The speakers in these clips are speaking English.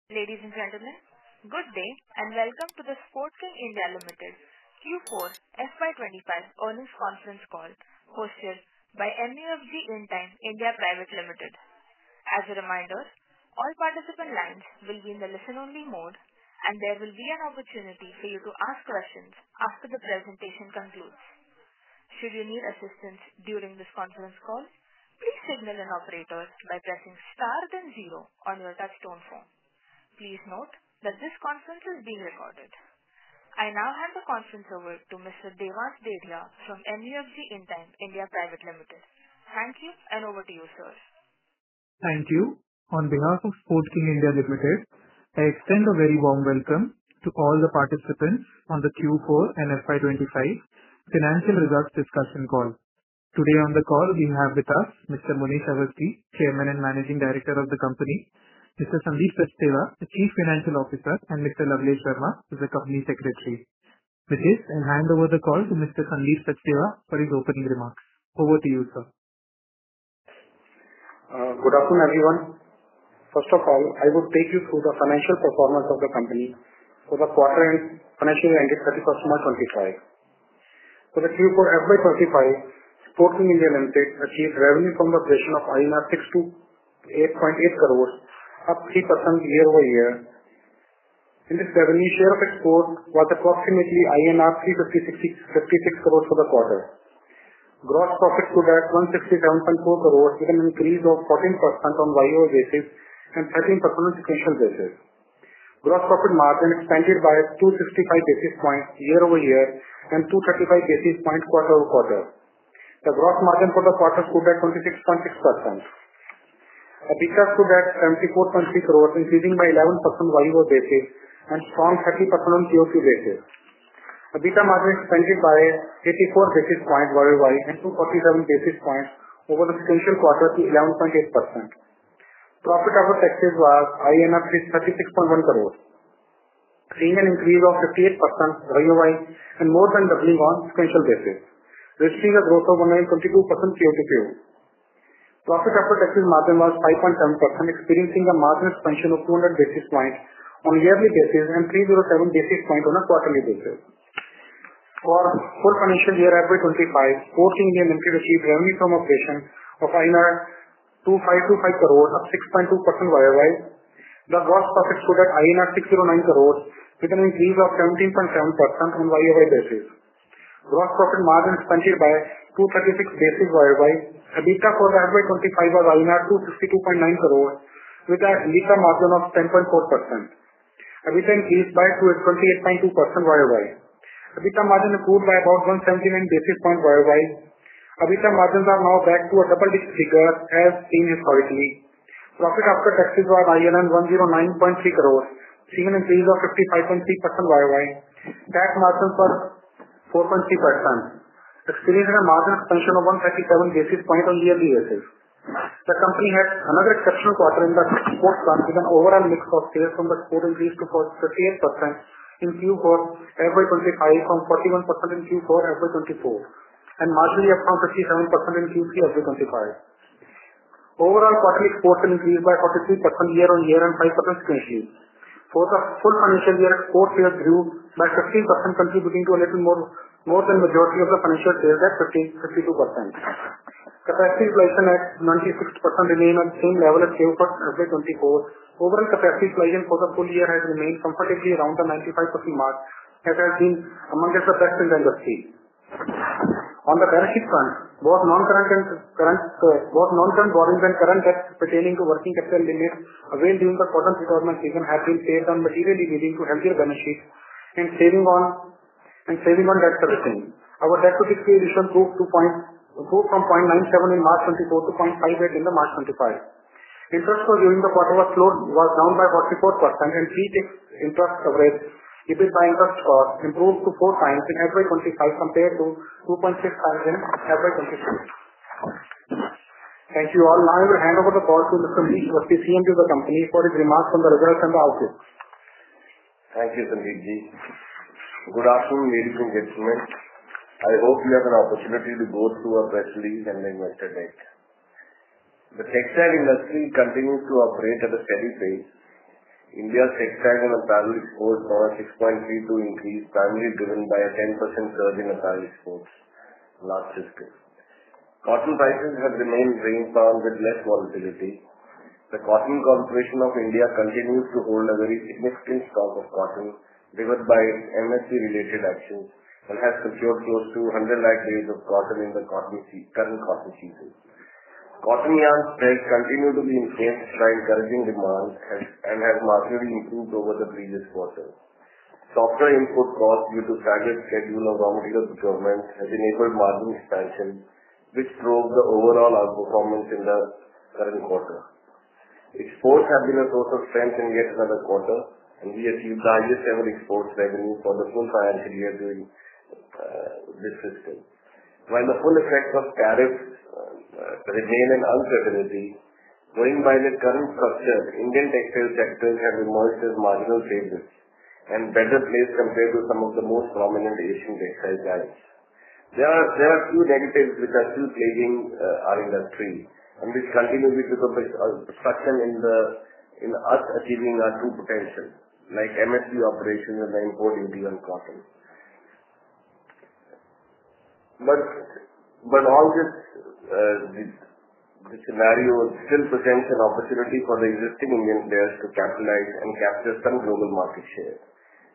Ladies and gentlemen, good day and welcome to the Sportking India Limited Q4FY25 earnings conference call hosted by MUFG Intime India Private Limited. As a reminder, all participant lines will be in the listen-only mode, and there will be an opportunity for you to ask questions after the presentation concludes. Should you need assistance during this conference call, please signal an operator by pressing star then 0 on your touch-tone phone. Please note that this conference is being recorded. I now hand the conference over to Mr. Devas Dedhia from MUFG Intime India Private Limited. Thank you, and over to you, sir. Thank you. On behalf of Sportking India Limited, I extend a very warm welcome to all the participants on the Q4 and FY25 financial results discussion call. Today on the call, we have with us Mr. Munish Awasthi, Chairman and Managing Director of the company, Mr. Sandeep Sachdeva, the Chief Financial Officer, and Mr. Lavlesh Sharma, who is the Company Secretary. With this, I'll hand over the call to Mr. Sandeep Sachdeva for his opening remarks. Over to you, sir. Good afternoon, everyone. First of all, I would take you through the financial performance of the company for the quarter and financial year ended 31st March 2025. For the Q4 FY25, Sportking India Limited achieved revenue from the operation of INR 628.8 crores, up 3% year-over-year. In this revenue, share of export was approximately INR 356 crores for the quarter. Gross profit stood at 167.4 crores with an increase of 14% on YoY basis and 13% on sequential basis. Gross profit margin expanded by 265 basis points year-over-year and 235 basis points quarter-over-quarter. The gross margin for the quarter stood at 26.6%. EBITDA stood at 74.3 crores, increasing by 11% YoY basis and strong 30% on QoQ basis. EBITDA margin expanded by 84 basis points YoY and 247 basis points over the sequential quarter to 11.8%. Profit after taxes was INR 36.1 crores, seeing an increase of 58% YoY and more than doubling on sequential basis, registering a growth of 122% QoQ. Profit after taxes margin was 5.7%, experiencing a margin expansion of 200 basis points on a yearly basis and 307 basis points on a quarterly basis. For full financial year FY25, Sportking India Limited achieved revenue from operation of INR 2525 crores, up 6.2% YoY. The gross profit stood at INR 609 crores with an increase of 17.7% on YoY basis. Gross profit margin expanded by 236 basis YoY. EBITDA for the FY25 was INR 262.9 crores with an EBITDA margin of 10.4%. EBITDA increased by 28.2% YoY. EBITDA margin improved by about 179 basis points YoY. EBITDA margins are now back to a double-digit figure as seen historically. Profit after taxes was INR 109.3 crores, seeing an increase of 55.3% YoY. Tax margins were 4.3%, experiencing a margin expansion of 137 basis points on yearly basis. The company had another exceptional quarter in the export front with an overall mix of sales from the export increased to 38% in Q4 FY25 from 41% in Q4 FY24 and marginally up from 57% in Q3 FY25. Overall quarterly exports increased by 43% year-on-year and 5% sequentially. For the full financial year, export sales grew by 15%, contributing to a little more than majority of the financial sales at 52%. Capacity utilization at 96% remain on the same level as Q4 FY24. Overall capacity utilization for the full year has remained comfortably around the 95% mark, as has been amongst the best in the industry. On the balance sheet front, both non-current borrowings and current debts pertaining to working capital limits availed during the cotton procurement season have been paid down materially, leading to healthier balance sheets and saving on debt servicing. Our debt to equity ratio improved from 0.97 in March 24 to 0.58 in the March 25. Interest cost during the quarter was down by 44% and pre-tax interest coverage EBITDA interest cost improved to 4 times in FY25 compared to 2.6 times in FY24. Thank you all. Now I will hand over the call to Mr. Munish Awasthi, CMD of the company, for his remarks on the results and the outlook. Thank you, Sandeep ji. Good afternoon, ladies and gentlemen. I hope you have an opportunity to go through our press release and the investor deck. The textile industry continues to operate at a steady pace India's textile and apparel exports saw a 6.32 increase, primarily driven by a 10% surge in apparel exports last fiscal. Cotton prices have remained range-bound with less volatility. The Cotton Corporation of India continues to hold a very significant stock of cotton driven by MSP-related actions and has secured close to 100 lakh days of cotton in the current cotton season. Cotton yarn spreads continue to be influenced by encouraging demand and has marginally improved over the previous quarter. Softer input costs due to staggered schedule of raw material procurement has enabled margin expansion, which drove the overall outperformance in the current quarter. Exports have been a source of strength in yet another quarter, and we achieved the highest ever exports revenue for the full financial year during this fiscal. While the full effects of tariffs remain an uncertainty, going by the current structure, Indian textile sectors have emerged as marginal favorites and better placed compared to some of the most prominent Asian textile giants. There are few negatives which are still plaguing our industry and which continue with the obstruction in us achieving our true potential, like MSP operations and the import duty on cotton. But all this scenario still presents an opportunity for the existing Indian players to capitalize and capture some global market share.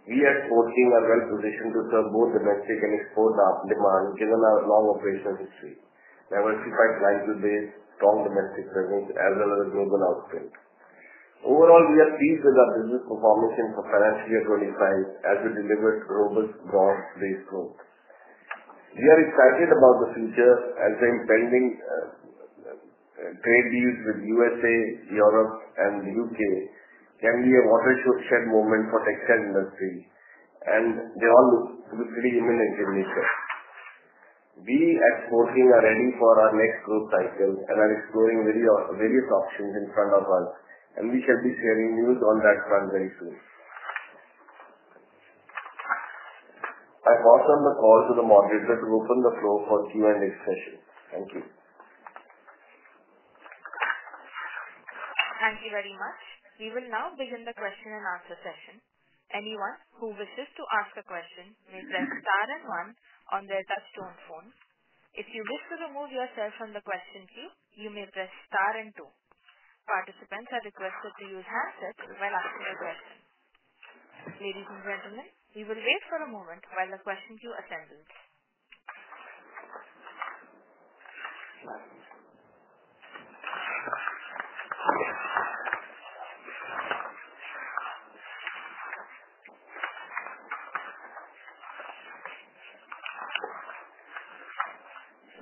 We at Sportking are well positioned to serve both domestic and export demand given our long operational history, diversified clientele base, strong domestic presence as well as a global outprint. Overall, we are pleased with our business performance in financial year 25 as we delivered robust broad-based growth. We are excited about the future as the impending trade deals with USA, Europe and the UK can be a watershed moment for textile industry, and they all look to be pretty imminent in nature. We at Sportking are ready for our next growth cycle and are exploring various options in front of us, and we shall be sharing news on that front very soon. I pass on the call to the moderator to open the floor for Q&A session. Thank you. Thank you very much. We will now begin the question and answer session. Anyone who wishes to ask a question may press star and 1 on their touchtone phone. If you wish to remove yourself from the question queue, you may press star and 2. Participants are requested to use handsets while asking a question. Ladies and gentlemen, we will wait for a moment while the question queue assembles.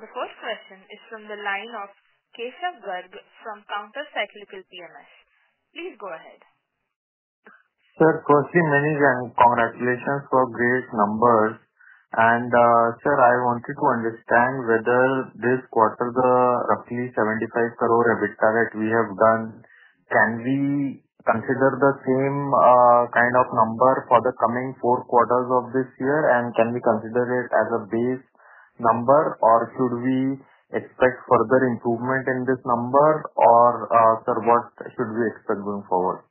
The first question is from the line of Keshav Garg from Counter Cyclical PMS. Please go ahead. Sir, firstly, many congratulations for great numbers. And sir, I wanted to understand whether this quarter the roughly 75 crore EBITDA that we have done, can we consider the same kind of number for the coming 4 quarters of this year, and can we consider it as a base number, or should we expect further improvement in this number, or sir, what should we expect going forward?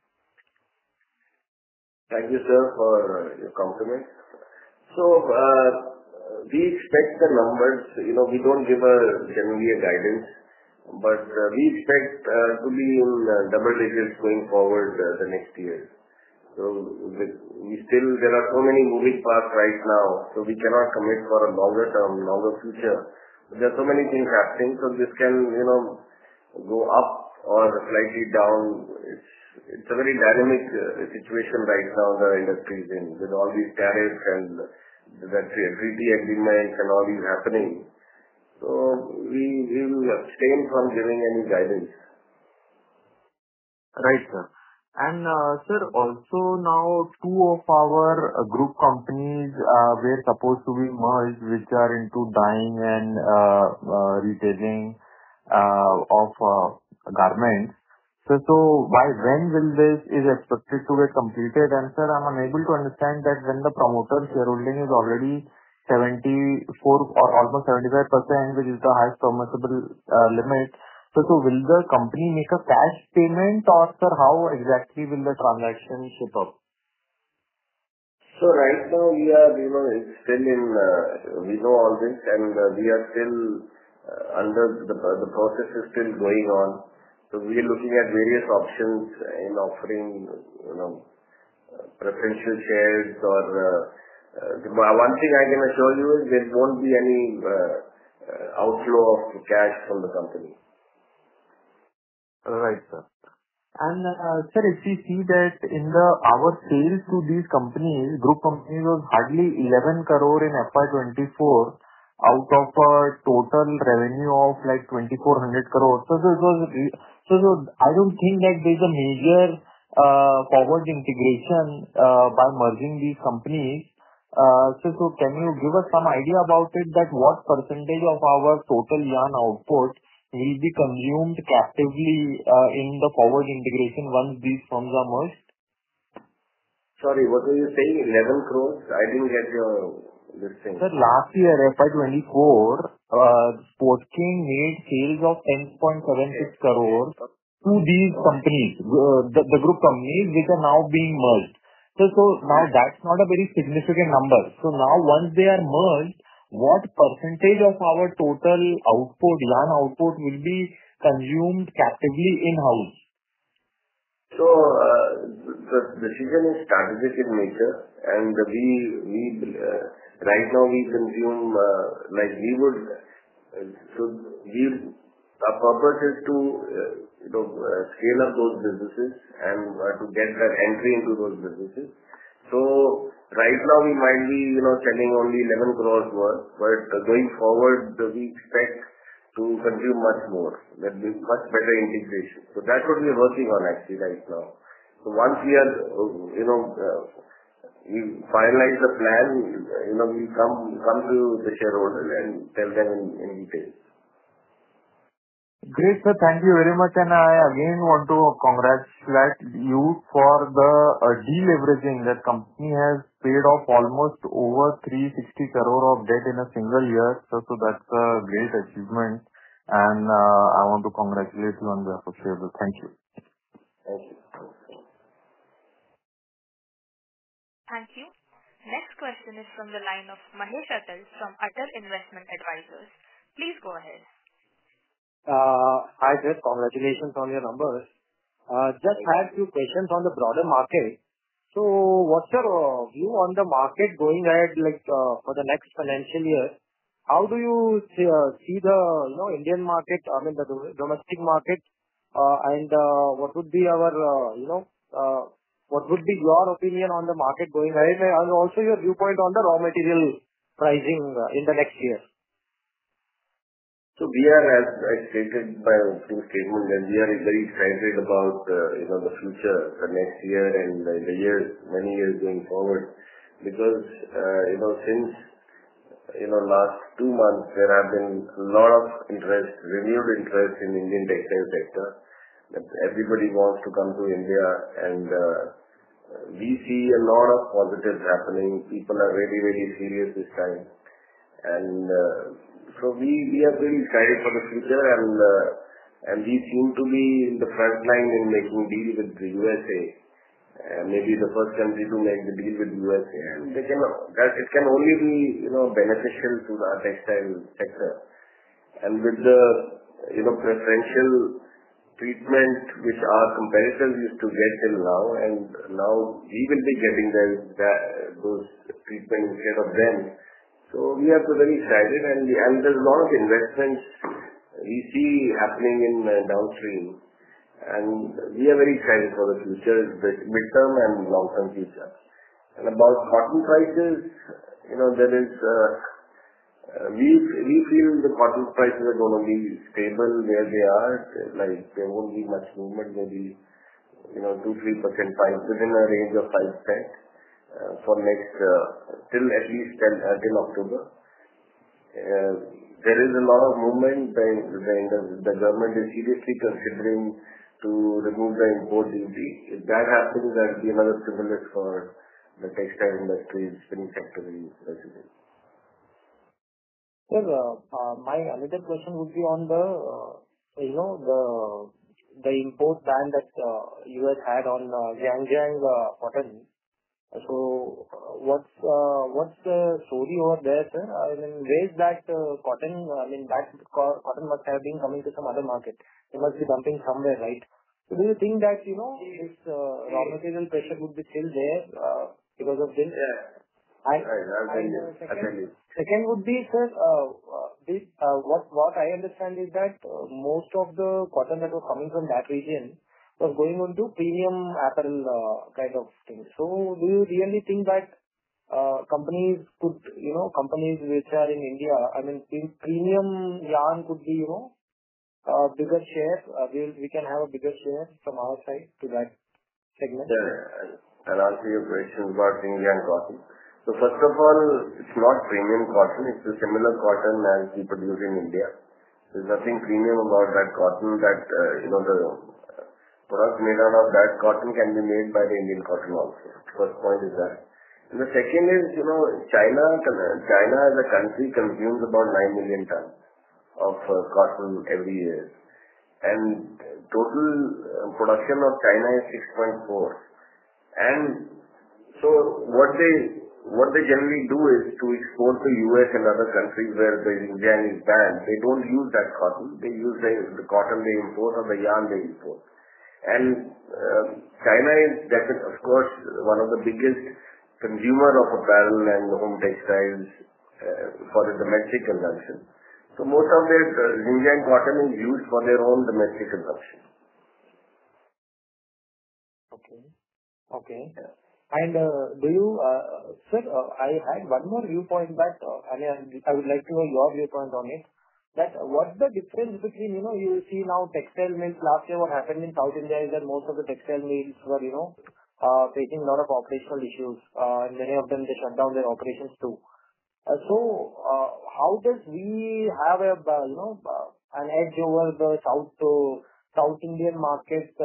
Thank you, sir, for your compliment. So, we expect the numbers, we don't give generally a guidance, but we expect to be in double digits going forward the next year. So, there are so many moving parts right now, so we cannot commit for a longer future. There are so many things happening, so this can, go up or slightly down. It's a very dynamic situation right now the industry is in, with all these tariffs and the treaty agreements and all these happening. So we will abstain from giving any guidance. Right, sir. And sir, also now 2 of our group companies were supposed to be merged, which are into dyeing and retailing of garments. So by when will this is expected to get completed? And sir, I'm unable to understand that when the promoter shareholding is already 74 or almost 75%, which is the highest permissible limit. So will the company make a cash payment, or sir, how exactly will the transaction shape up? So right now we are, it's still in, we know all this, and we are still under the process is still going on. So we are looking at various options in offering, preferential shares or one thing I can assure you is there won't be any outflow of cash from the company. Right, sir. And sir, if we see that in our sales to these companies, group companies, was hardly 11 crore in FY24 out of a total revenue of like 2,400 crore. So I don't think that there's a major forward integration by merging these companies. So can you give us some idea about it, that what percentage of our total yarn output will be consumed captively in the forward integration once these firms are merged? Sorry, what were you saying? 11 crores? I didn't get this thing. Sir, last year, FY24, Sportking made sales of 10.76 crores to these companies, the group companies which are now being merged. So now that's not a very significant number. So now once they are merged, what percentage of our total output, yarn output, will be consumed captively in-house? So the decision is strategic in nature, and we right now we consume our purpose is to scale up those businesses and to get that entry into those businesses. So right now we might be selling only 11 crores worth, but going forward we expect to consume much more. That will be much better integration. So that's what we are working on actually right now. So once we are we finalize the plan, we come to the shareholder and tell them in detail. Great, sir. Thank you very much. And I again want to congratulate you for the deleveraging. That company has paid off almost over 360 crore of debt in a single year. So that's a great achievement. And I want to congratulate you on behalf of shareholders. Thank you. Thank you. Thank you. Next question is from the line of Mahesh Atal from Atal Investment Advisors. Please go ahead. Hi, sir. Congratulations on your numbers. Just had few questions on the broader market. So what's your view on the market going ahead, for the next financial year? How do you see the Indian market, the domestic market, and what would be our what would be your opinion on the market going ahead, and also your viewpoint on the raw material pricing in the next year? So we are, as I stated by opening statement, and we are very excited about the future, the next year and the years, many years going forward, because since last 2 months there have been a lot of interest, renewed interest in Indian textile sector. That everybody wants to come to India, and we see a lot of positives happening. People are really, really serious this time, and so we are very excited for the future, and we seem to be in the front line in making deal with the USA, maybe the first country to make the deal with USA, and it can only be beneficial to the textile sector, and with the preferential treatment which our competitors used to get till now, and now we will be getting those treatment instead of them. So we are very excited, and there's a lot of investments we see happening in downstream, and we are very excited for the future, the midterm and long-term future. And about cotton prices, there is we feel the cotton prices are going to be stable where they are. There won't be much movement, maybe 2-3%, within a range of 5%. For next till at least till October. There is a lot of movement. The government is seriously considering to remove the import duty. If that happens, that will be another stimulus for the textile industry, spinning sector in residence. Sir, my another question would be on the the import ban that US had on Jiangjiang cotton. So what's the story over there, sir? I mean, where is that cotton? I mean, that cotton must have been coming to some other market. They must be dumping somewhere, right? So do you think that this raw material pressure would be still there because of this? Yeah. Second would be, sir, what I understand is that most of the cotton that was coming from that region was going on to premium apparel kind of thing. So do you really think that companies which are in India, I mean, premium yarn could be, a bigger share, we can have a bigger share from our side to that segment? Yeah, I'll answer your question about Indian cotton. So first of all, it's not premium cotton. It's a similar cotton as we produce in India. There's nothing premium about that cotton that, the products made out of that cotton can be made by the Indian cotton also. First point is that. And the second is, China as a country consumes about 9 million tons of cotton every year. And total production of China is 6.4. And so what they generally do is to export to US and other countries where the Indian is banned. They don't use that cotton. They use the cotton they import or the yarn they import. And China is definitely, of course, one of the biggest consumer of apparel and home textiles for the domestic consumption. So most of their Xinjiang cotton is used for their own domestic consumption. Okay. Yeah. And do you, sir, I had one more viewpoint that, I would like to know your viewpoint on it. That what's the difference between, you see now textile mills, last year what happened in South India is that most of the textile mills were, facing a lot of operational issues. And many of them, they shut down their operations too. So how does we have an edge over the South Indian market?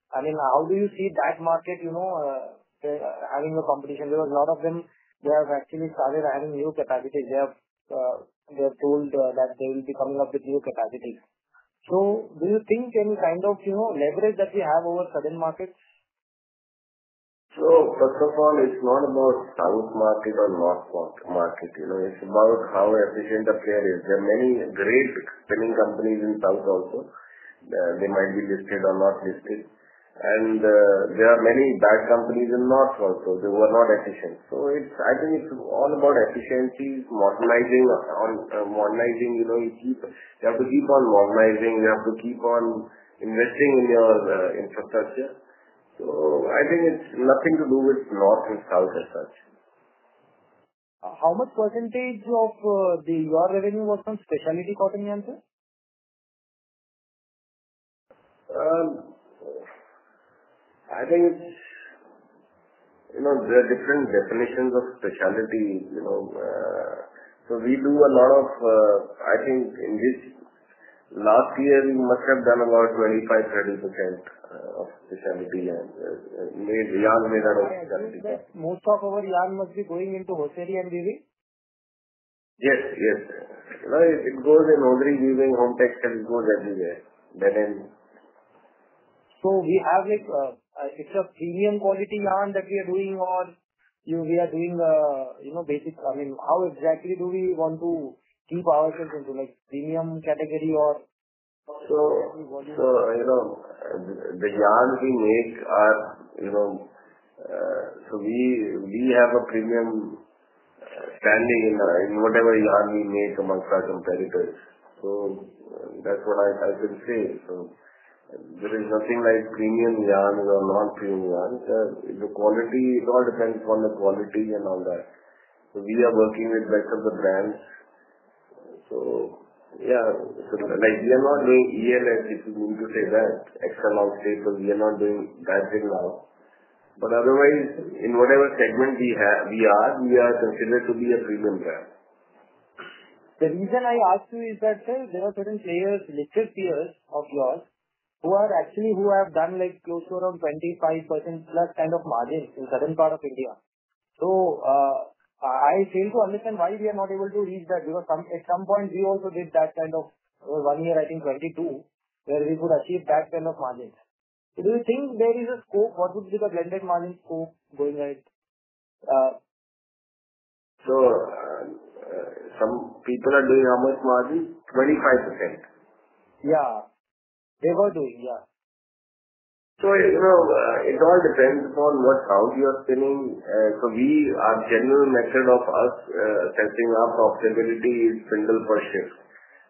I mean, how do you see that market, having a competition? Because a lot of them, they have actually started having new capacities. They have told that they will be coming up with new capacities. So do you think any kind of, leverage that we have over southern markets? So first of all, it's not about south market or north market. It's about how efficient a player is. There are many great spinning companies in south also. They might be listed or not listed. And there are many bad companies in north also who are not efficient. So I think it's all about efficiency, modernizing. You have to keep on modernizing. You have to keep on investing in your infrastructure. So I think it's nothing to do with north and south as such. How much percentage of your revenue was from specialty cotton yarn, sir? I think it's, there are different definitions of specialty, so we do a lot of, I think in this last year we must have done about 25-30% of specialty yarn, yarn made out of specialty. Most of our yarn must be going into hosiery and weaving? Yes. It goes in hosiery, weaving, home textile, it goes everywhere. So we have it's a premium quality yarn that we are doing, or we are doing basic. I mean, how exactly do we want to keep ourselves into premium category or? So the yarns we make are so we have a premium standing in whatever yarn we make amongst our competitors. So that's what I can say. So there is nothing like premium yarn or non-premium yarn. The quality, it all depends on the quality and all that. So we are working with best of the brands. So we are not doing ELS, if you mean to say that, extra long staples, we are not doing that thing now. But otherwise, in whatever segment we are considered to be a premium brand. The reason I asked you is that, sir, there are certain players, listed peers of yours, who have done close to around 25% plus kind of margins in southern part of India. So I fail to understand why we are not able to reach that, because at some point we also did that kind of 1 year, I think 22, where we could achieve that kind of margins. So do you think there is a scope? What would be the blended margin scope going ahead? Some people are doing how much margin? 25%. Yeah, they were doing, yeah. It all depends upon what route you are spinning. Our general method of us assessing our profitability is spindle per shift.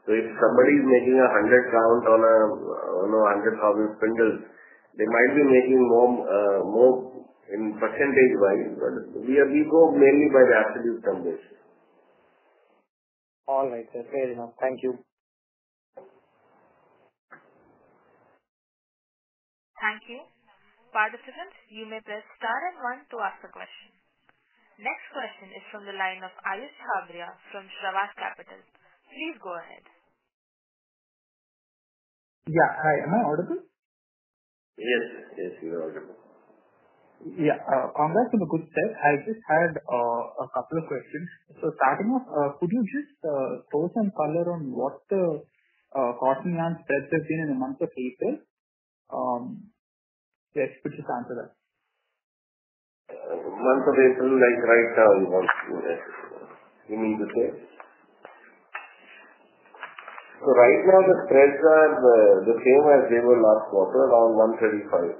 If somebody is making 100 count on 100,000 spindles, they might be making more in percentage-wise, but we go mainly by the absolute numbers. All right, sir. Fair enough. Thank you. Thank you. Participants, you may press star and 1 to ask a question. Next question is from the line of Ayush Habria from Shravas Capital. Please go ahead. Yeah. Hi. Am I audible? Yes, you are audible. Yeah. Congrats on the good set. I just had a couple of questions. Starting off, could you just throw some color on what the cotton yarn spreads have been in the month of April? Yes, could you just answer that? Month of April, like right now, you mean to say? Right now the spreads are the same as they were last quarter, around 135.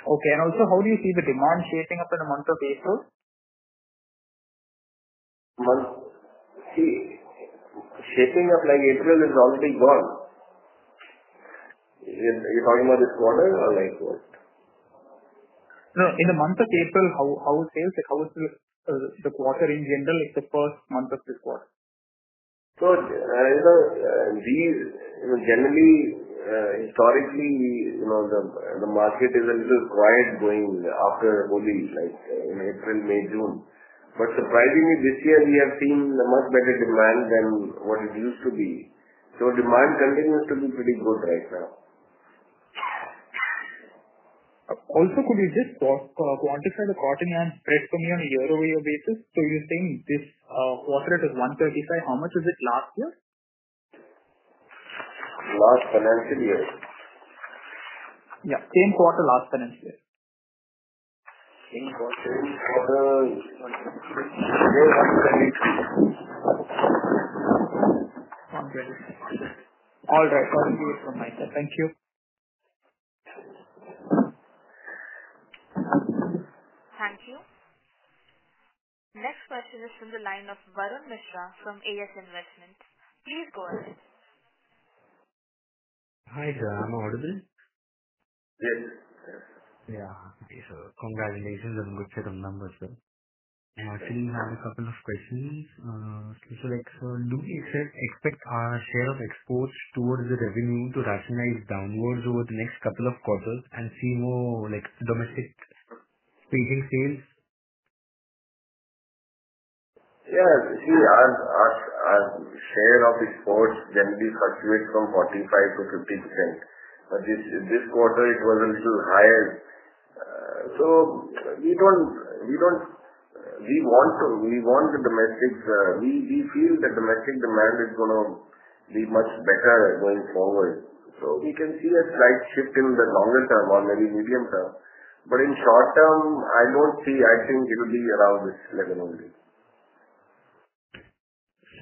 Okay. Also, how do you see the demand shaping up in the month of April? Shaping up like April is already gone. You're talking about this quarter or like what? No, in the month of April, how is sales? How is the quarter in general, like the first month of this quarter? Generally, historically, the market is a little quiet going after Holi, like in April, May, June. But surprisingly, this year we have seen a much better demand than what it used to be. Demand continues to be pretty good right now. Also, could you just quantify the cotton yarn spread for me on a year-over-year basis? You're saying this quarter it is 135. How much was it last year? Last financial year? Yeah, same quarter last financial year. Same quarter, 123. All right. I'll do it from my side. Thank you. Thank you. Next question is from the line of Varun Mishra from AS Investments. Please go ahead. Hi, sir. Am I audible? Yes. Yeah. Okay, so congratulations on good set of numbers, sir. I actually have a couple of questions. Do we expect our share of exports towards the revenue to rationalize downwards over the next couple of quarters and see more like domestic speaking sales? Yeah. See, our share of exports generally fluctuates from 45 to 50%. But this quarter it was a little higher. We want the domestic. We feel that domestic demand is going to be much better going forward. So we can see a slight shift in the longer term or maybe medium term. But in short term, I think it will be around this level only.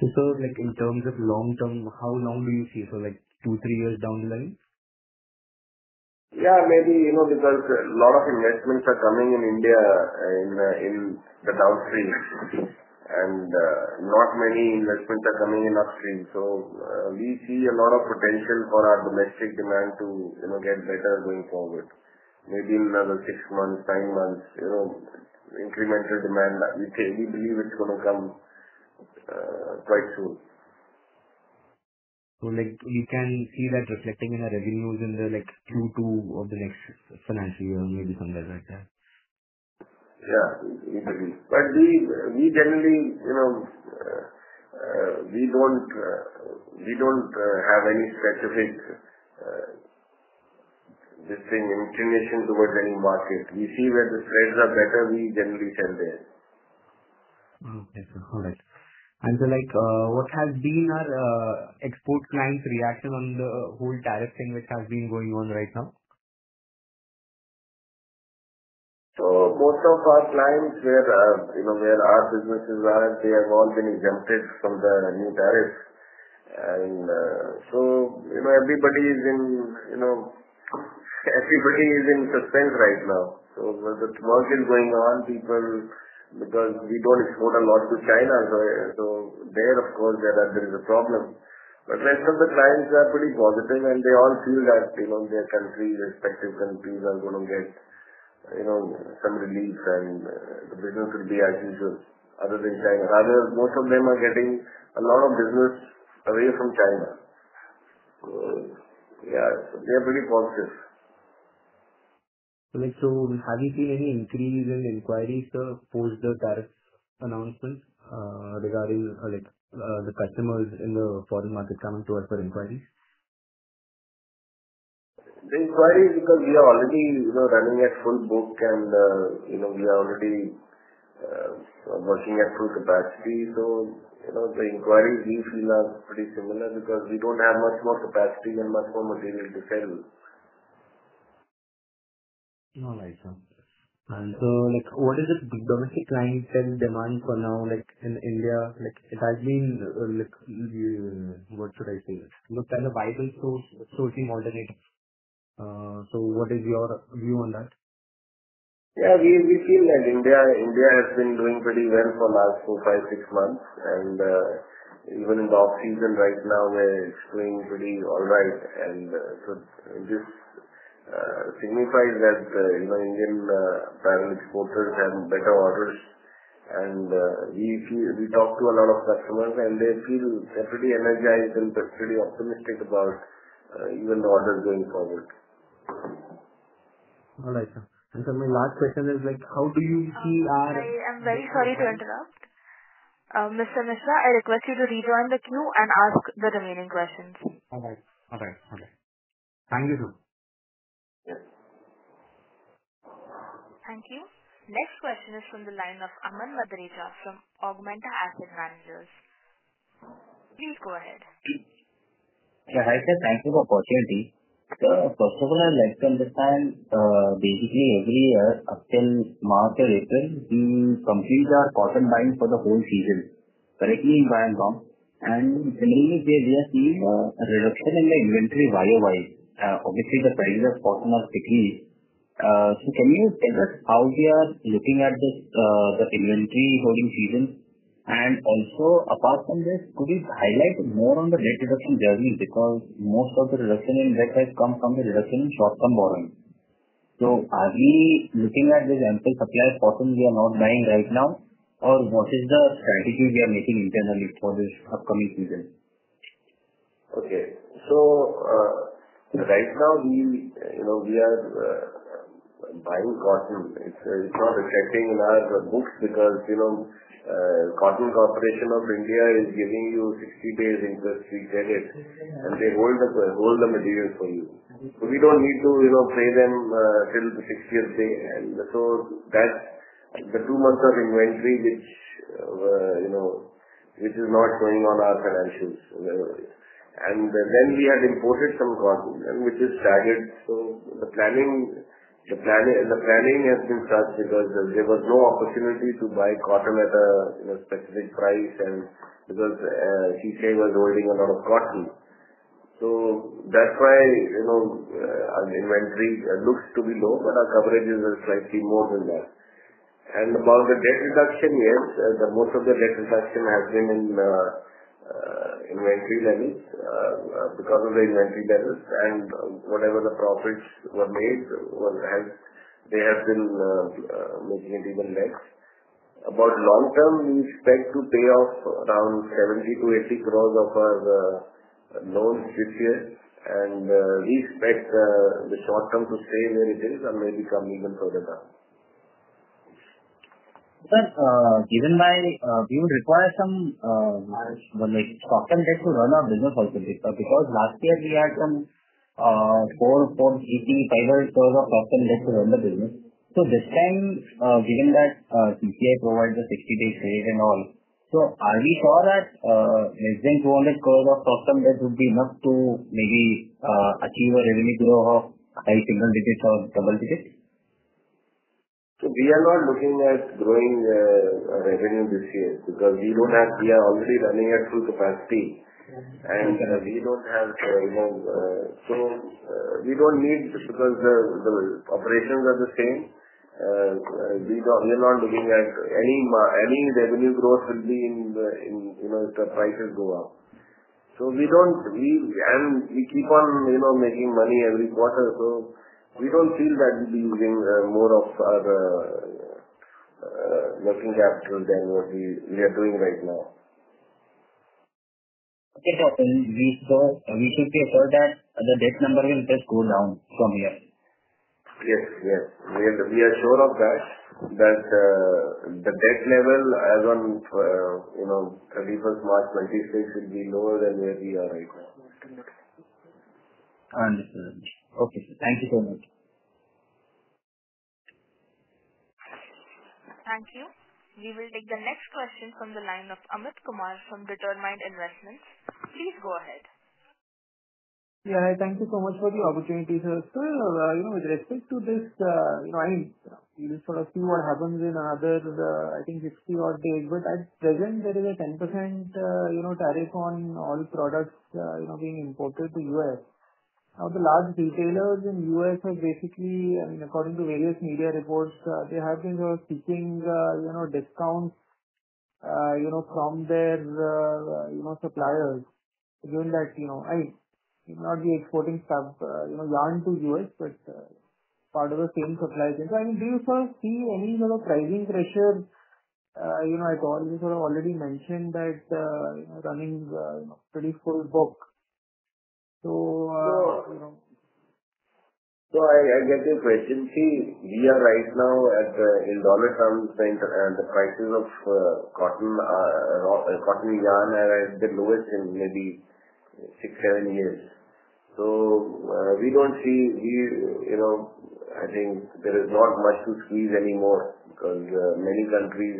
So like in terms of long term, how long do you see? 2-3 years down the line? Yeah, maybe, because a lot of investments are coming in India in the downstream, and not many investments are coming in upstream. So we see a lot of potential for our domestic demand to get better going forward. Maybe in another 6 months, 9 months, incremental demand. We believe it's going to come quite soon. So we can see that reflecting in our revenues in the Q2 of the next financial year, maybe somewhere like that. Yeah, we believe. But we generally, we don't have any specific inclination towards any market. We see where the spreads are better, we generally sell there. Okay, sir. All right. And so, what has been our export clients' reaction on the whole tariff thing which has been going on right now? So most of our clients where our businesses are, they have all been exempted from the new tariffs. And everybody is in suspense right now. So the work is going on, because we don't export a lot to China, so there of course there is a problem. But rest of the clients are pretty positive, and they all feel that their respective countries are going to get some relief, and the business will be as usual, other than China. Rather, most of them are getting a lot of business away from China. So they are pretty positive. So have you seen any increase in inquiries post the tariff announcement regarding the customers in the foreign market coming to us for inquiries? The inquiries, because we are already running at full book, and we are already working at full capacity. So the inquiries we feel are pretty similar, because we don't have much more capacity and much more material to sell. All right, sir. And so, what is the domestic clientele demand for now, in India? It has been, what should I say? Looked as a viable sourcing alternative. So, what is your view on that? Yeah, we feel that India has been doing pretty well for last 4, 5, 6 months, and even in the off season right now, it's doing pretty all right. And so this signifies that Indian apparel exporters have better orders, and we talk to a lot of customers, and they're pretty energized and pretty optimistic about even the orders going forward. All right, sir. And so my last question is how do you see our... I am very sorry to interrupt. Mr. Mishra, I request you to rejoin the queue and ask the remaining questions. All right. Thank you, sir. Yes. Thank you. Next question is from the line of Aman Madreja from Augmenta Asset Managers. Please go ahead. Yeah, hi sir. Thank you for the opportunity. So, first of all, I'd like to understand, basically every year up till March or April, we complete our cotton buying for the whole season. Correct me if I am wrong. And generally, we are seeing a reduction in the inventory YOY. Obviously, the prices of cotton are decreased. So, can you tell us how we are looking at this, the inventory holding season? And also, apart from this, could you highlight more on the debt reduction journey, because most of the reduction in debt has come from the reduction in short-term borrowing. So, are we looking at this ample supply of cotton we are not buying right now, or what is the strategy we are making internally for this upcoming season? Okay, so right now we are buying cotton. It's not reflecting in our books, because Cotton Corporation of India is giving you 60 days interest-free credit, and they hold the material for you. So we don't need to pay them till the 60th day, and so that's the 2 months of inventory which is not showing on our financials. And then we had imported some cotton, and which is staggered. So the planning has been such, because there was no opportunity to buy cotton at a specific price, and because CCI was holding a lot of cotton. So that's why our inventory looks to be low, but our coverages are slightly more than that. And about the debt reduction, yes, most of the debt reduction has been in inventory levels, because of the inventory levels, and whatever the profits were made, they have been making it even less. About long term, we expect to pay off around 70 to 80 crores of our loans this year, and we expect the short term to stay where it is, or maybe come even further down. Sir, given we would require some short-term debt to run our business also, because last year we had some 500 crores of short-term debt to run the business. So this time, given that CCI provides a 60-day credit and all, so Are we sure that less than 200 crores of short-term debt would be enough to maybe achieve a revenue growth of high single digits or double digits? We are not looking at growing revenue this year because we are already running at full capacity. We don't have, we don't need, because the operations are the same. We are not looking at any revenue growth will be if the prices go up. We keep on, making money every quarter. We don't feel that we'll be using more of our working capital than what we are doing right now. Okay, so we should be assured that the debt number will just go down from here. Yes. We are sure of that the debt level as on 31st March 26 will be lower than where we are right now. Understood. Okay, sir. Thank you so much. Thank you. We will take the next question from the line of Amit Kumar from Determined Investments. Please go ahead. Yeah, thank you so much for the opportunity, sir. Sir, with respect to this, we'll sort of see what happens in another, 60 odd days. But at present, there is a 10%, tariff on all products, being imported to US. Now, the large retailers in US have basically, according to various media reports, they have been sort of seeking, discounts, from their, suppliers. Given that, not be exporting stuff, yarn to US, but part of the same supply chain. So, do you sort of see any sort of pricing pressure, at all? You sort of already mentioned that, running, pretty full book. So, I get your question. See, we are right now in dollar terms, the prices of cotton yarn are at the lowest in maybe 6-7 years. We don't see, I think there is not much to squeeze anymore because in many countries,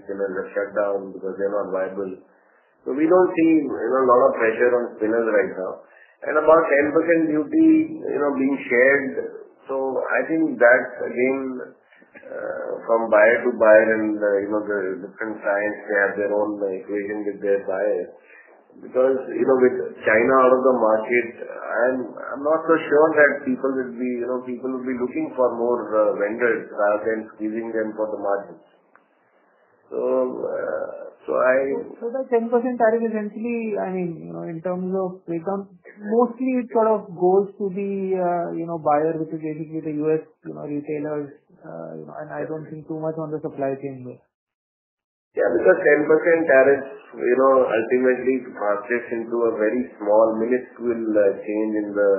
spinners are shut down because they're not viable. We don't see a lot of pressure on spinners right now. And about 10% duty, being shared. I think that again, from buyer to buyer and, the different clients, they have their own equation with their buyers. Because, with China out of the market, I'm not so sure that people will be looking for more vendors rather than squeezing them for the margins. So that 10% tariff essentially, in terms of breakdown, mostly it sort of goes to the, buyer, which is basically the US, retailers, and I don't think too much on the supply chain there. Yeah, because 10% tariff, ultimately translates into a very small, minuscule change in the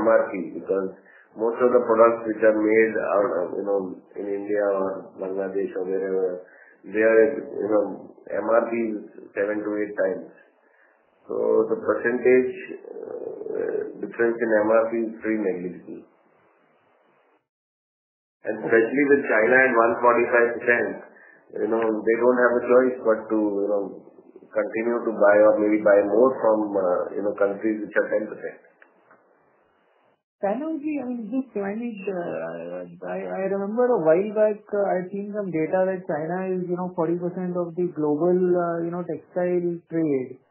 MRP, because most of the products which are made out, in India or Bangladesh or wherever, their MRP is 7 to 8 times. So the percentage difference in MRP is pretty negligible. And especially with China at 145%, they don't have a choice but to continue to buy or maybe buy more from countries which are 10%. China would be, just reminded, I remember a while back, I'd seen some data that China is, 40% of the global, textile trade.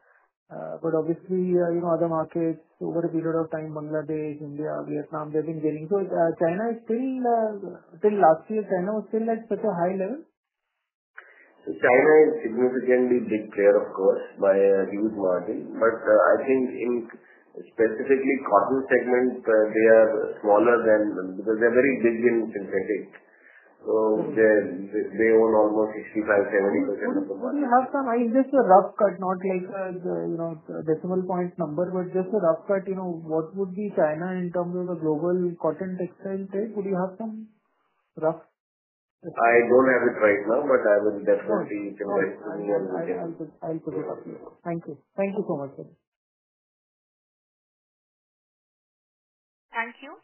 But obviously, other markets over a period of time, Bangladesh, India, Vietnam, they've been gaining. So China is still, till last year, China was still at such a high level? So China is significantly big player, of course, by a huge margin. But I think in specifically cotton segment, they are smaller than, because they're very big in synthetic. So they own almost 65-70% of the market. Would you have some, just a rough cut, not like a decimal point number, but just a rough cut, what would be China in terms of the global cotton textile trade? Would you have some rough? I don't have it right now, but I will definitely convey to you. I'll put it up here. Thank you. Thank you so much, sir. Thank you.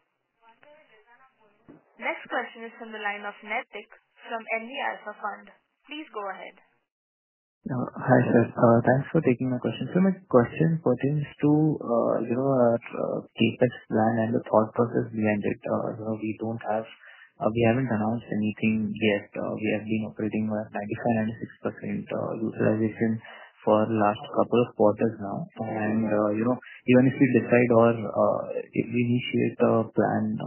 Next question is from the line of Naitik from NV Alpha Fund. Please go ahead. Hi, sir. Thanks for taking my question. So my question pertains to, our CapEx plan and the thought process behind it. We haven't announced anything yet. We have been operating at 95%-96% utilization for last couple of quarters now. And, even if we decide or if we initiate a plan,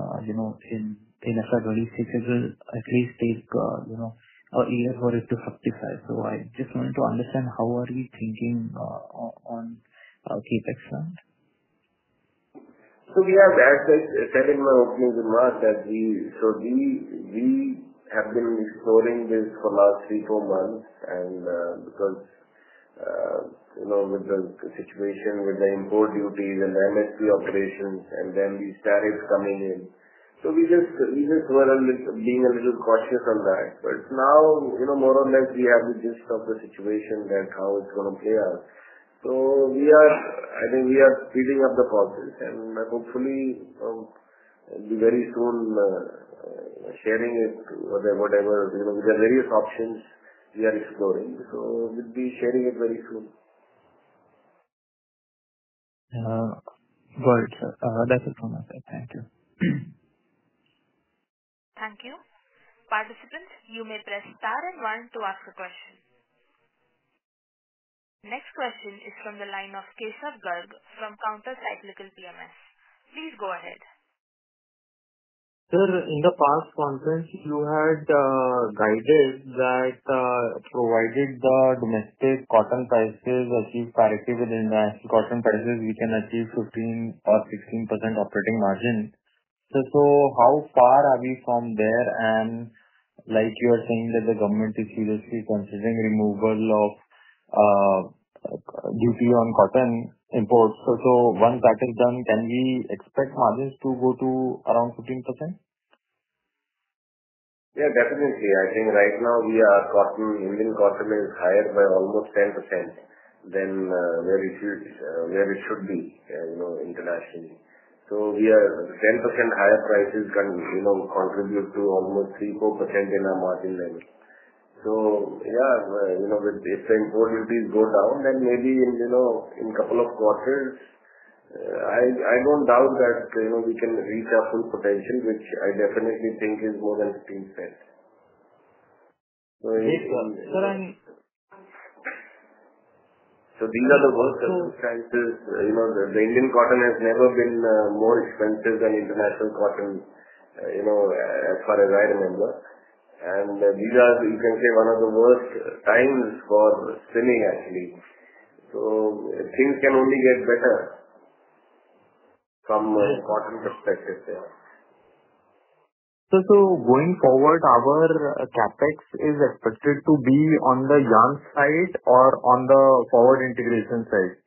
in FY26, it will at least take, a year for it to fructify. So I just wanted to understand how are we thinking on CapEx front? So we have, as I said in my opening remarks, that we have been exploring this for last 3-4 months, and because with the situation with the import duties and the MSP operations, and then these tariffs coming in. So we just were being a little cautious on that. But now, more or less we have the gist of the situation, that how it's going to play out. So I think we are speeding up the process, and hopefully be very soon sharing it, whatever, with the various options we are exploring. So we'll be sharing it very soon. Got it, sir. That's it from my side. Thank you. Thank you. Participants, you may press star and 1 to ask a question. Next question is from the line of Keshav Garg from Counter Cyclical PMS. Please go ahead. Sir, in the past conference, you had guided that provided the domestic cotton prices achieve parity with international cotton prices, we can achieve 15 or 16% operating margin. So how far are we from there? And like you are saying that the government is seriously considering removal of duty on cotton imports. So once that is done, can we expect margins to go to around 15%? Yeah, definitely. I think right now Indian cotton is higher by almost 10% than where it should be, internationally. So we are 10% higher prices contribute to almost 3-4% in our margin level. So yeah, if the import duties go down, then maybe in couple of quarters, I don't doubt that we can reach our full potential, which I definitely think is more than 15%. So these are the worst circumstances. The Indian cotton has never been more expensive than international cotton, as far as I remember. And these are, you can say, one of the worst times for spinning actually. So things can only get better from a cotton perspective there. So going forward, our capex is expected to be on the yarn side or on the forward integration side?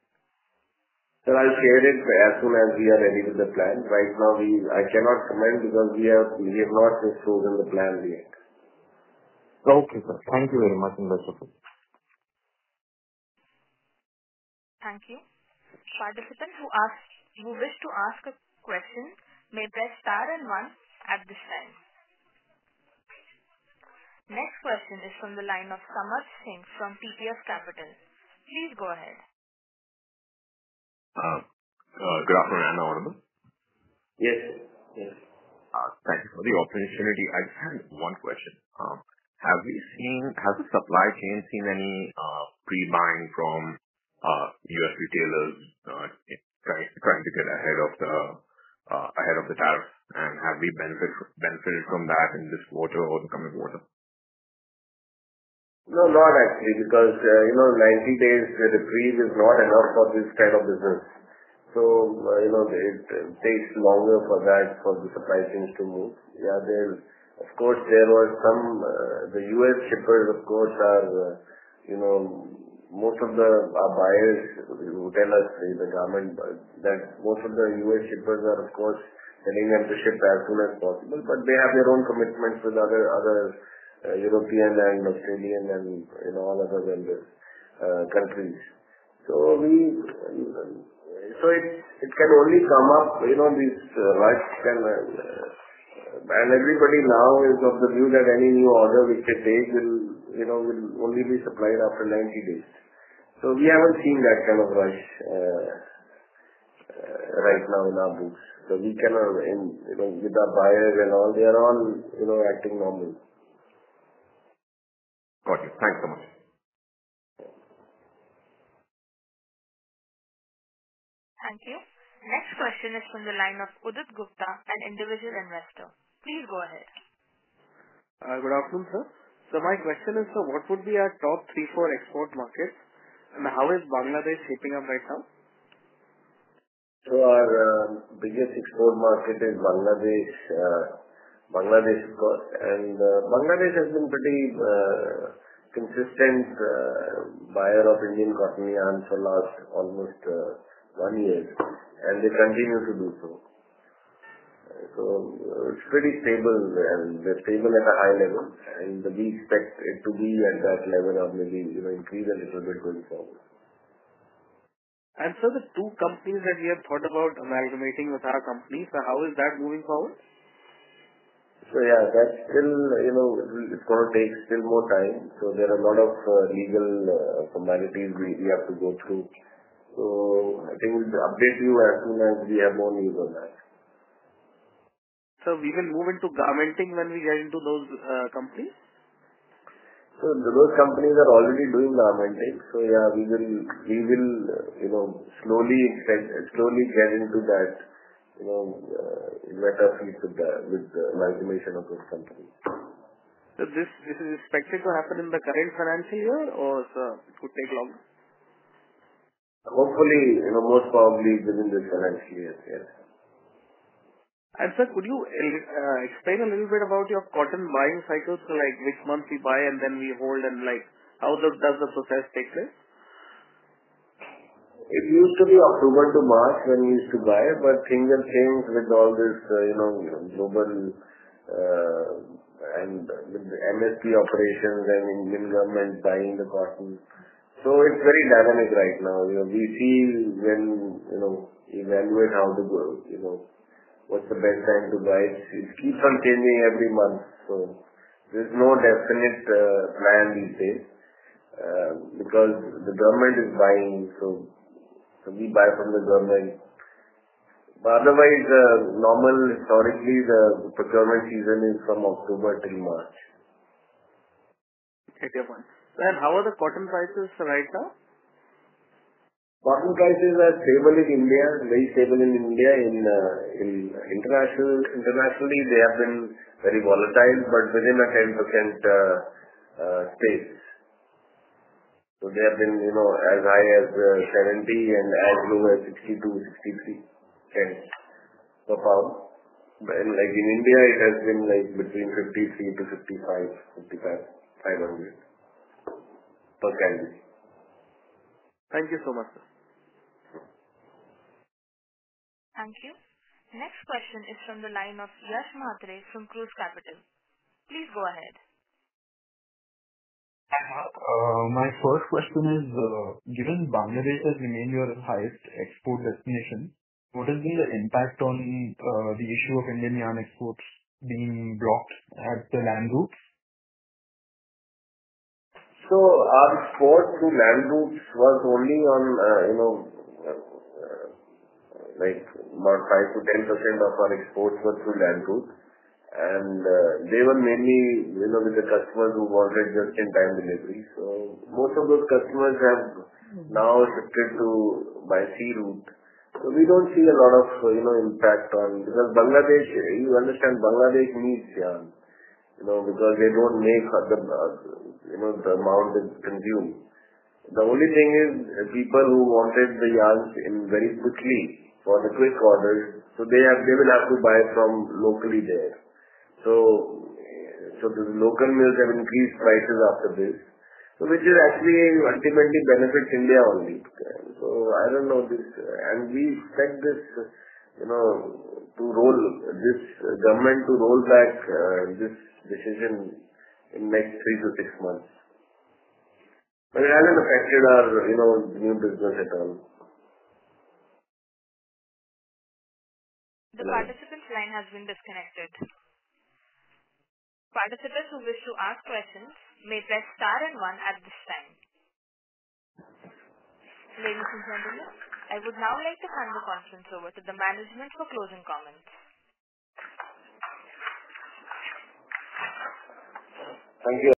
Sir, I'll share it as soon as we are ready with the plan. Right now, I cannot comment because we have not chosen the plan yet. Okay, sir. Thank you very much, Investor. Thank you. Participants who wish to ask a question may press star and 1 at this time. Next question is from the line of Samarth Singh from TPF Capital. Please go ahead. Good afternoon. Am I audible? Yes. Thank you for the opportunity. I just had one question. Has the supply chain seen any pre-buying from US retailers trying to get ahead of the tariff? And have we benefited from that in this quarter or the coming quarter? No, not actually, because 90 days reprieve is not enough for this kind of business. So it takes longer for the supply chains to move. Yeah, of course there was some the US shippers, of course, are most of our buyers who tell us the government that most of the US shippers are, of course, telling them to ship as soon as possible, but they have their own commitments with other European and Australian and all other vendors countries. So it can only come up, this rush can, and everybody now is of the view that any new order which they take will will only be supplied after 90 days. So we haven't seen that kind of rush right now in our books. So we cannot, with our buyers and all, they are all, acting normal. Got you. Thanks so much. Thank you. Next question is from the line of Udit Gupta, an individual investor. Please go ahead. Good afternoon, sir. So my question is, what would be our top 3-4 export markets, and how is Bangladesh shaping up right now? So our biggest export market is Bangladesh, of course, and Bangladesh has been pretty consistent buyer of Indian cotton yarn for last almost 1 year, and they continue to do so. So it's pretty stable, and they're stable at a high level, and we expect it to be at that level or maybe increase a little bit going forward. And so the two companies that we have thought about amalgamating with our company, so how is that moving forward? So yeah, that's still, it's going to take still more time. So there are a lot of legal formalities we have to go through. So I think we'll update you as soon as we have more news on that. So we will move into garmenting when we get into those companies? So those companies are already doing garmenting. So yeah, we will slowly get into that, better fit with the amalgamation of those companies. So this is expected to happen in the current financial year, or it could take longer? Hopefully, most probably within this financial year, yes. And sir, could you explain a little bit about your cotton buying cycles, so like which month we buy and then we hold, and like how does the process take place? It used to be October to March when we used to buy, but things have changed with all this, global and with the MSP operations and Indian government buying the cotton. So it's very dynamic right now. We see when, evaluate how to go, what's the best time to buy. It keeps on changing every month. So there's no definite plan these days because the government is buying. So we buy from the government. But otherwise, historically, the procurement season is from October till March. Okay, your point. And how are the cotton prices right now? Cotton prices are stable in India, very stable in India. Internationally, they have been very volatile, but within a 10% space. So they have been, as high as 70 and as low as 62, 63 cents per pound. But like in India, it has been like between 53 to 500 per candy. Thank you so much, sir. Thank you. Next question is from the line of Yash Mhatre from Cruise Capital. Please go ahead. My first question is, given Bangladesh has remained your highest export destination, what has been the impact on the issue of Indian yarn exports being blocked at the land routes? So our export through land routes was only on, like about 5 to 10% of our exports were through land routes. And they were mainly, with the customers who wanted just-in-time delivery. So most of those customers have now shifted to by sea route. So we don't see a lot of, impact on, because Bangladesh, you understand, Bangladesh needs yarn, because they don't make the amount they consume. The only thing is people who wanted the yarns in very quickly for the quick orders, so they will have to buy from locally there. So the local mills have increased prices after this, so which is actually ultimately benefits India only. So I don't know this, and we expect this, government to roll back this decision in next 3 to 6 months. But it hasn't affected our, new business at all. The participant's line has been disconnected. Participants who wish to ask questions may press star and one at this time. Ladies and gentlemen, I would now like to hand the conference over to the management for closing comments. Thank you.